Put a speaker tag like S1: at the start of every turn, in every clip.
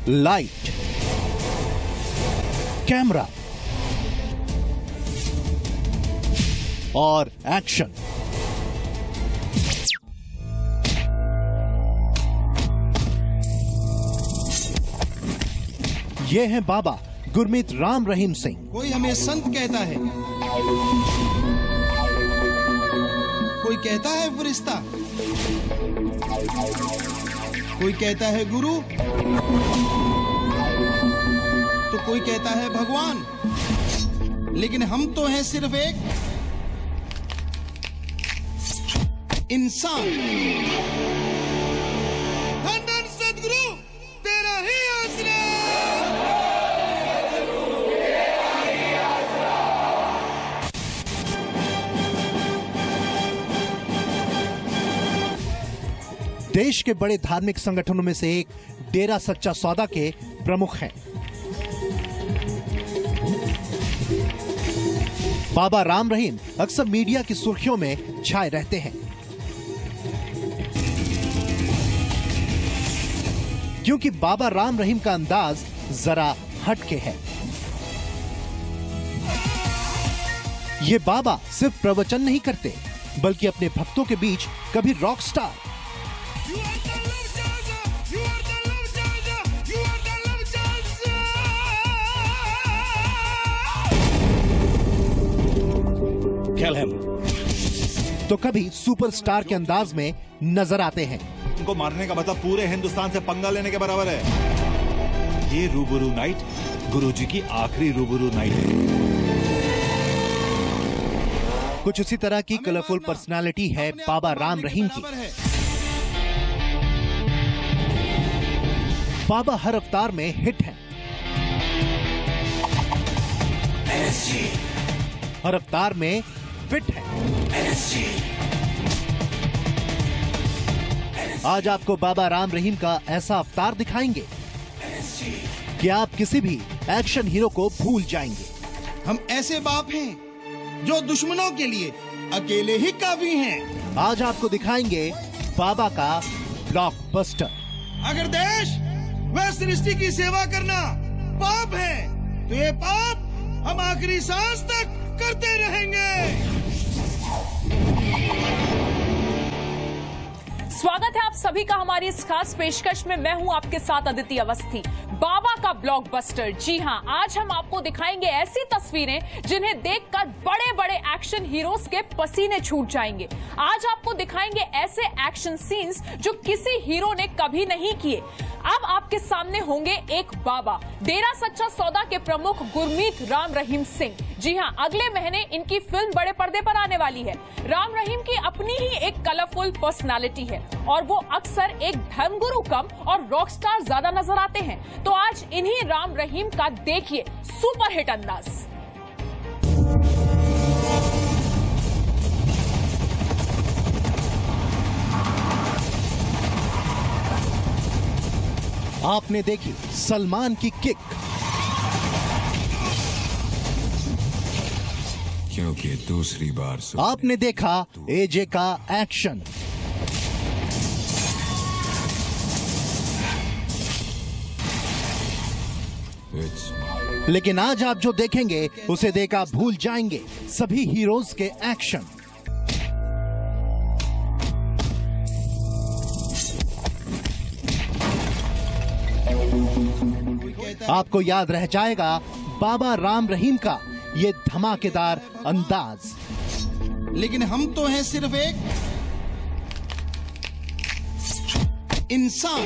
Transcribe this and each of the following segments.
S1: Light, camera और action. ये हैं बाबा गुरमीत राम रहीम सिंह।
S2: कोई हमें संत कहता है, कोई कहता है फरिश्ता, कोई कहता है गुरु, तो कोई कहता है भगवान, लेकिन हम तो हैं सिर्फ एक इंसान। धन सदगुरु तेरा ही आसरा।
S1: देश के बड़े धार्मिक संगठनों में से एक डेरा सच्चा सौदा के प्रमुख हैं। बाबा राम रहीम अक्सर मीडिया की सुर्खियों में छाए रहते हैं, क्योंकि बाबा राम रहीम का अंदाज जरा हटके है। ये बाबा सिर्फ प्रवचन नहीं करते, बल्कि अपने भक्तों के बीच कभी रॉक स्टार, तो कभी सुपरस्टार के अंदाज में नजर आते हैं।
S3: उनको मारने का मतलब पूरे हिंदुस्तान से पंगा लेने के बराबर है। ये रूबरू नाइट गुरुजी की आखिरी रूबरू नाइट है।
S1: कुछ उसी तरह की कलरफुल पर्सनालिटी है बाबा राम रहीम की। बाबा हर अवतार में हिट है, हर अवतार में फिट है। आज आपको बाबा राम रहीम का ऐसा अवतार दिखाएंगे कि आप किसी भी एक्शन हीरो को भूल जाएंगे।
S2: हम ऐसे बाप हैं जो दुश्मनों के लिए अकेले ही काफी हैं।
S1: आज आपको दिखाएंगे बाबा का ब्लॉकबस्टर।
S2: अगर देश व सृष्टि की सेवा करना पाप है, तो ये पाप हम आखिरी सांस तक करते रहेंगे।
S4: स्वागत है आप सभी का हमारी इस खास पेशकश में। मैं हूं आपके साथ अदिति अवस्थी। बाबा का ब्लॉकबस्टर। जी हां, आज हम आपको दिखाएंगे ऐसी तस्वीरें जिन्हें देखकर बड़े बड़े एक्शन हीरोज के पसीने छूट जाएंगे। आज आपको दिखाएंगे ऐसे एक्शन सीन्स जो किसी हीरो ने कभी नहीं किए। अब आपके सामने होंगे एक बाबा, डेरा सच्चा सौदा के प्रमुख गुरमीत राम रहीम सिंह। जी हां, अगले महीने इनकी फिल्म बड़े पर्दे पर आने वाली है। राम रहीम की अपनी ही एक कलरफुल पर्सनालिटी है और वो अक्सर एक धर्मगुरु कम और रॉक स्टार ज्यादा नजर आते हैं। तो आज इन्हीं राम रहीम का देखिए सुपर हिट अंदाज।
S1: आपने देखी सलमान की किक,
S5: क्योंकि दूसरी बार
S1: आपने देखा एजे का एक्शन, लेकिन आज आप जो देखेंगे उसे देखा भूल जाएंगे सभी हीरोज के एक्शन। आपको याद रह जाएगा बाबा राम रहीम का ये धमाकेदार अंदाज।
S2: लेकिन हम तो हैं सिर्फ एक इंसान।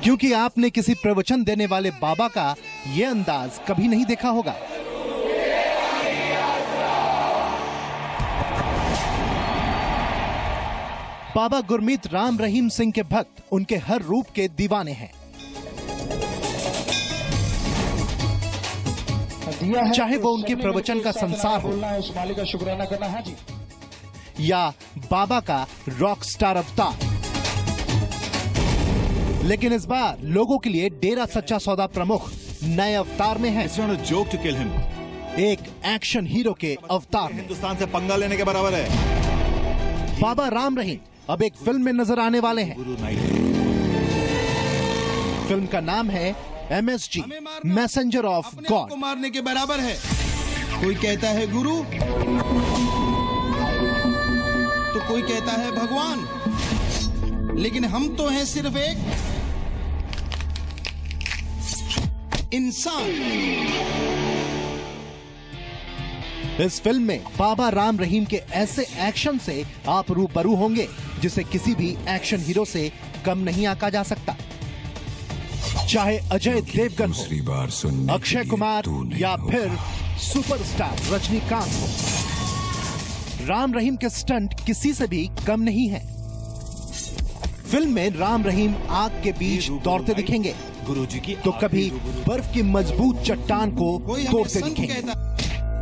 S1: क्योंकि आपने किसी प्रवचन देने वाले बाबा का ये अंदाज कभी नहीं देखा होगा। बाबा गुरमीत राम रहीम सिंह के भक्त उनके हर रूप के दीवाने हैं। चाहे वो उनके प्रवचन का संसार हो
S2: उस मालिक का शुक्राना करना है जी,
S1: या बाबा का रॉक स्टार अवतार। लेकिन इस बार लोगों के लिए डेरा सच्चा सौदा प्रमुख नए अवतार में है।
S3: It's not a joke to kill him.
S1: एक एक्शन हीरो के अवतार में।
S3: हिंदुस्तान से पंगा लेने के बराबर है।
S1: बाबा राम रहीम अब एक फिल्म में नजर आने वाले हैं।
S3: गुरु नाइट।
S1: फिल्म का नाम है MSG,
S2: हमें मारना
S1: मैसेंजर ऑफ
S2: अपने आप को
S1: गॉड।
S2: मारने के बराबर है। कोई कहता है गुरु तो कोई कहता है भगवान, लेकिन हम तो हैं सिर्फ एक इंसान।
S1: इस फिल्म में बाबा राम रहीम के ऐसे एक्शन से आप रूबरू होंगे जिसे किसी भी एक्शन हीरो से कम नहीं आंका जा सकता। चाहे अजय देवगन
S5: दूसरी
S1: हो,
S5: बार सुनने
S1: अक्षय
S5: के लिए
S1: कुमार
S5: तू नहीं
S1: या
S5: होगा।
S1: फिर सुपरस्टार रजनीकांत हो, राम रहीम के स्टंट किसी से भी कम नहीं है। फिल्म में राम रहीम आग के बीच दौड़ते दिखेंगे
S3: गुरुजी की
S1: तो
S3: आखिरी
S1: कभी
S3: रूबरू।
S1: बर्फ की मजबूत चट्टान को
S2: कोई हमें
S1: तोड़ते
S2: संत
S1: दिखेंगे।
S2: कहता,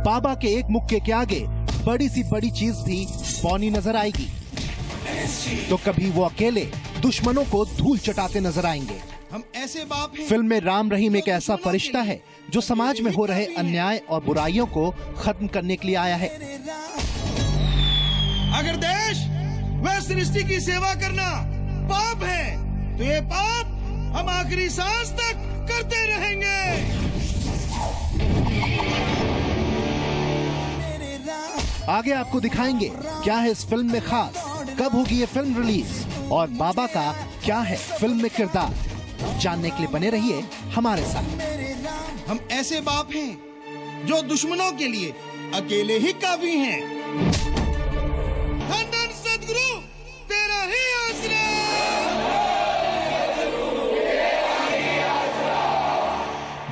S1: बाबा के एक मुक्के के आगे बड़ी सी बड़ी चीज भी पौनी नजर आएगी तो कभी वो अकेले दुश्मनों को धूल चटाते नजर आएंगे।
S2: हम ऐसे बाप हैं।
S1: फिल्म में राम रहीम एक ऐसा फरिश्ता है जो समाज में हो रहे अन्याय और बुराइयों को खत्म करने के लिए आया है।
S2: अगर देश व सृष्टि की सेवा करना पाप है तो ये पाप हम आखिरी सांस तक करते रहेंगे।
S1: आगे आपको दिखाएंगे क्या है इस फिल्म में खास, कब होगी ये फिल्म रिलीज और बाबा का क्या है फिल्म में किरदार। जानने के लिए बने रहिए हमारे साथ।
S2: हम ऐसे बाप हैं जो दुश्मनों के लिए अकेले ही काफी हैं। धन धन सदगुरु तेरा ही आसरा।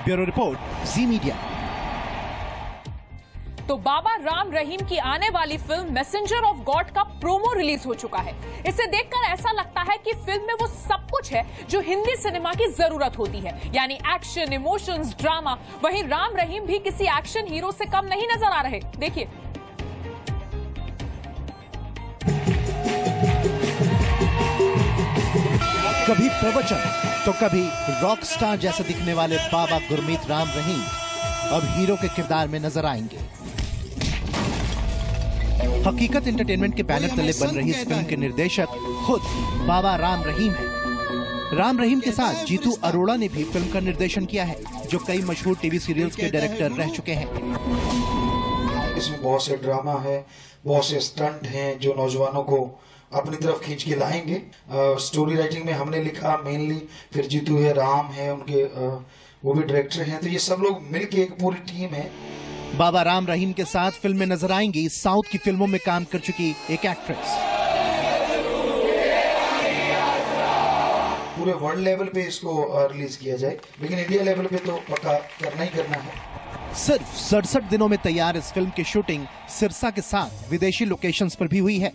S1: ब्यूरो रिपोर्ट, जी मीडिया।
S4: तो बाबा राम रहीम की आने वाली फिल्म मैसेंजर ऑफ गॉड का प्रोमो रिलीज हो चुका है। इसे देखकर ऐसा लगता है कि फिल्म में वो सब कुछ है जो हिंदी सिनेमा की जरूरत होती है, यानी एक्शन, इमोशंस, ड्रामा। वहीं राम रहीम भी किसी एक्शन हीरो से कम नहीं नजर आ रहे। देखिए।
S1: कभी प्रवचन तो कभी रॉक स्टार जैसे दिखने वाले बाबा गुरमीत राम रहीम अब हीरो के किरदार में नजर आएंगे। हकीकत एंटरटेनमेंट के बैनर तले बन रही इस फिल्म के निर्देशक खुद बाबा राम रहीम हैं। राम रहीम के साथ जीतू अरोड़ा ने भी फिल्म का निर्देशन किया है, जो कई मशहूर टीवी सीरियल्स के डायरेक्टर रह चुके हैं।
S6: इसमें बहुत से ड्रामा है, बहुत से स्टंट हैं जो नौजवानों को अपनी तरफ खींच के लाएंगे। स्टोरी राइटिंग में हमने लिखा मेनली, फिर जीतू है, राम है, उनके वो भी डायरेक्टर हैं, तो ये सब लोग मिलके एक पूरी टीम है।
S1: बाबा राम रहीम के साथ फिल्म में नजर आएंगी साउथ की फिल्मों में काम कर चुकी एक एक्ट्रेस।
S6: पूरे वर्ल्ड लेवल पे इसको रिलीज किया जाए, लेकिन इंडिया लेवल पे तो पक्का करना ही करना है।
S1: सिर्फ 67 दिनों में तैयार इस फिल्म की शूटिंग सिरसा के साथ विदेशी लोकेशंस पर भी हुई है।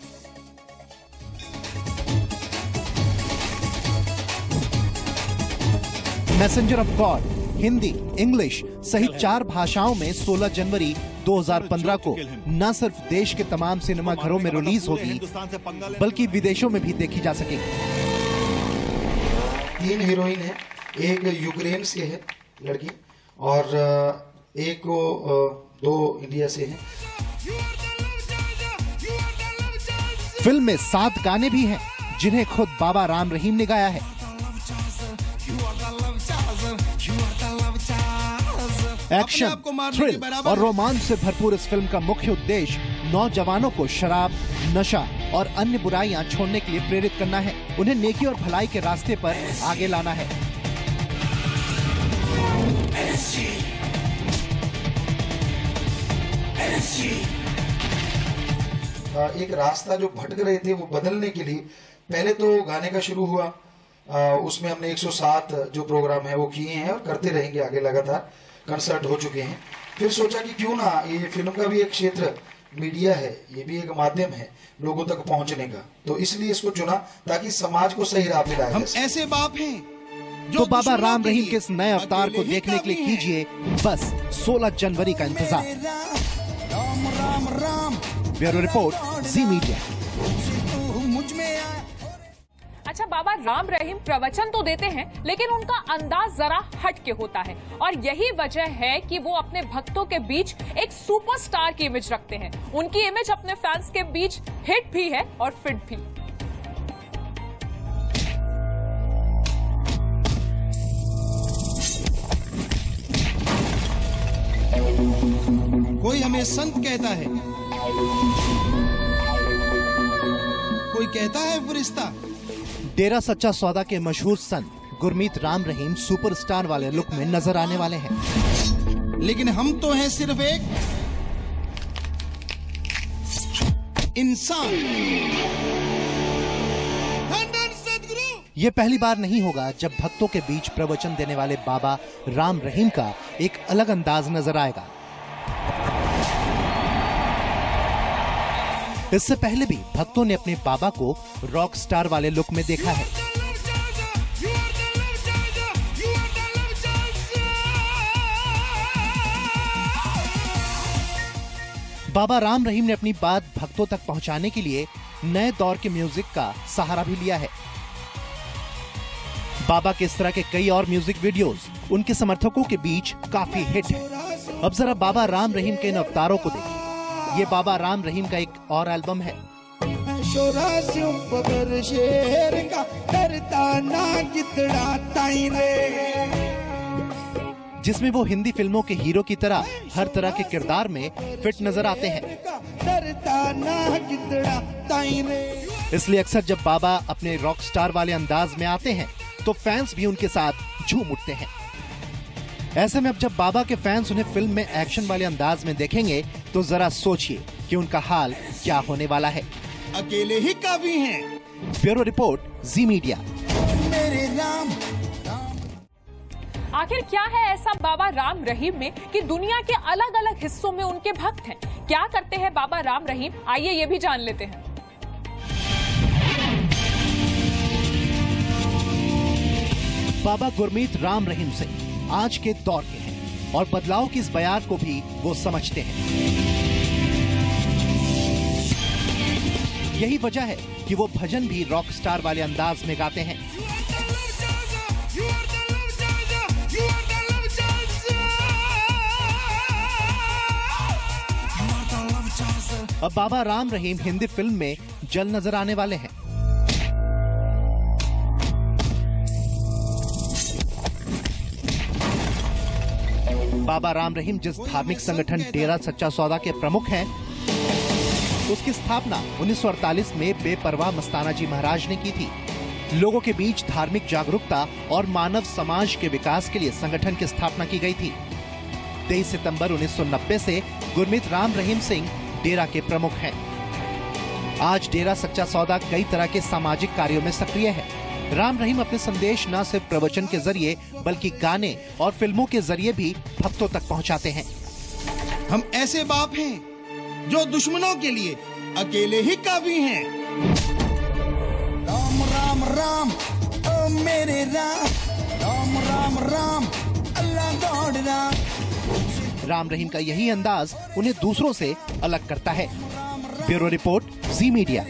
S1: Messenger of God Hindi, English सहित 4 भाषाओं में 16 जनवरी 2015 को न सिर्फ देश के तमाम सिनेमा घरों में रिलीज होगी, बल्कि विदेशों में भी देखी जा सकेगी।
S6: 3 हीरोइन है, एक यूक्रेन से है लड़की और एक को 2 इंडिया से है।
S1: फिल्म में 7 गाने भी हैं जिन्हें खुद बाबा राम रहीम ने गाया है। एक्शन, थ्रिल और रोमांच से भरपूर इस फिल्म का मुख्य उद्देश्य नौजवानों को शराब, नशा और अन्य बुराइयां छोड़ने के लिए प्रेरित करना है, उन्हें नेकी और भलाई के रास्ते पर आगे लाना है।
S6: एक रास्ता जो भटक रहे थे वो बदलने के लिए पहले तो गाने का शुरू हुआ, उसमें हमने 107 जो प्रोग्राम है वो किए हैं और करते रहेंगे आगे, लगातार कंसर्ट हो चुके हैं। फिर सोचा कि क्यों ना ये फिल्म का भी एक क्षेत्र मीडिया है, ये भी एक माध्यम है लोगों तक पहुंचने का, तो इसलिए इसको चुना ताकि समाज को सही राह पे लाया
S2: हम
S6: जा सके।
S2: ऐसे बाप हैं जो
S1: तो बाबा
S2: दुश्मनों
S1: राम
S2: के
S1: रहीम
S2: लिए
S1: के इस नए अवतार को
S2: अकेले ही
S1: देखने के लिए
S2: काफी हैं।
S1: कीजिए बस 16 जनवरी का इंतजार।
S2: राम राम राम
S1: ब्यूरो रिपोर्ट, जी मीडिया।
S2: तू मुझ में आ।
S4: अच्छा, बाबा राम रहीम प्रवचन तो देते हैं, लेकिन उनका अंदाज जरा हट के होता है और यही वजह है कि वो अपने भक्तों के बीच एक सुपरस्टार की इमेज रखते हैं। उनकी इमेज अपने फैंस के बीच हिट भी है और फिट भी।
S2: में संत कहता है, कोई कहता है फरिश्ता।
S1: डेरा सच्चा सौदा के मशहूर संत गुरमीत राम रहीम सुपरस्टार वाले लुक में नजर आने वाले हैं।
S2: लेकिन हम तो हैं सिर्फ एक इंसान।
S1: ये पहली बार नहीं होगा जब भक्तों के बीच प्रवचन देने वाले बाबा राम रहीम का एक अलग अंदाज नजर आएगा। इससे पहले भी भक्तों ने अपने बाबा को रॉक स्टार वाले लुक में देखा है। बाबा राम रहीम ने अपनी बात भक्तों तक पहुंचाने के लिए नए दौर के म्यूजिक का सहारा भी लिया है। बाबा के इस तरह के कई और म्यूजिक वीडियोस उनके समर्थकों के बीच काफी हिट है। अब जरा बाबा राम रहीम के इन अवतारों को देखिए। ये बाबा राम रहीम का एक और एल्बम है। जिसमें वो हिंदी फिल्मों के हीरो की तरह हर तरह के किरदार में फिट नजर आते हैं। इसलिए अक्सर जब बाबा अपने रॉक स्टार वाले अंदाज में आते हैं तो फैंस भी उनके साथ झूम उठते हैं। ऐसे में अब जब बाबा के फैंस उन्हें फिल्म में एक्शन वाले अंदाज में देखेंगे तो जरा सोचिए कि उनका हाल क्या होने वाला है।
S2: अकेले ही काफी हैं।
S1: ब्यूरो रिपोर्ट, जी मीडिया।
S4: आखिर क्या है ऐसा बाबा राम रहीम में कि दुनिया के अलग अलग हिस्सों में उनके भक्त हैं? क्या करते हैं बाबा राम रहीम? आइए ये भी जान लेते हैं।
S1: बाबा गुरमीत राम रहीम सिंह आज के दौर के हैं और बदलाव की इस बयान को भी वो समझते हैं। यही वजह है कि वो भजन भी रॉक स्टार वाले अंदाज में गाते हैं। अब बाबा राम रहीम हिंदी फिल्म में जल नजर आने वाले हैं। बाबा राम रहीम जिस धार्मिक संगठन डेरा सच्चा सौदा के प्रमुख हैं, उसकी स्थापना 1948 में बेपरवाह मस्ताना जी महाराज ने की थी। लोगों के बीच धार्मिक जागरूकता और मानव समाज के विकास के लिए संगठन की स्थापना की गई थी। 23 सितंबर 1990 से गुरमीत राम रहीम सिंह डेरा के प्रमुख हैं। आज डेरा सच्चा सौदा कई तरह के सामाजिक कार्यों में सक्रिय है। राम रहीम अपने संदेश न सिर्फ प्रवचन के जरिए बल्कि गाने और फिल्मों के जरिए भी भक्तों तक पहुंचाते हैं।
S2: हम ऐसे बाप हैं जो दुश्मनों के लिए अकेले ही काफी हैं। राम राम राम ओ मेरे राम, राम राम राम अल्लाह गॉड राम।
S1: राम रहीम का यही अंदाज उन्हें दूसरों से अलग करता है। ब्यूरो रिपोर्ट, जी मीडिया।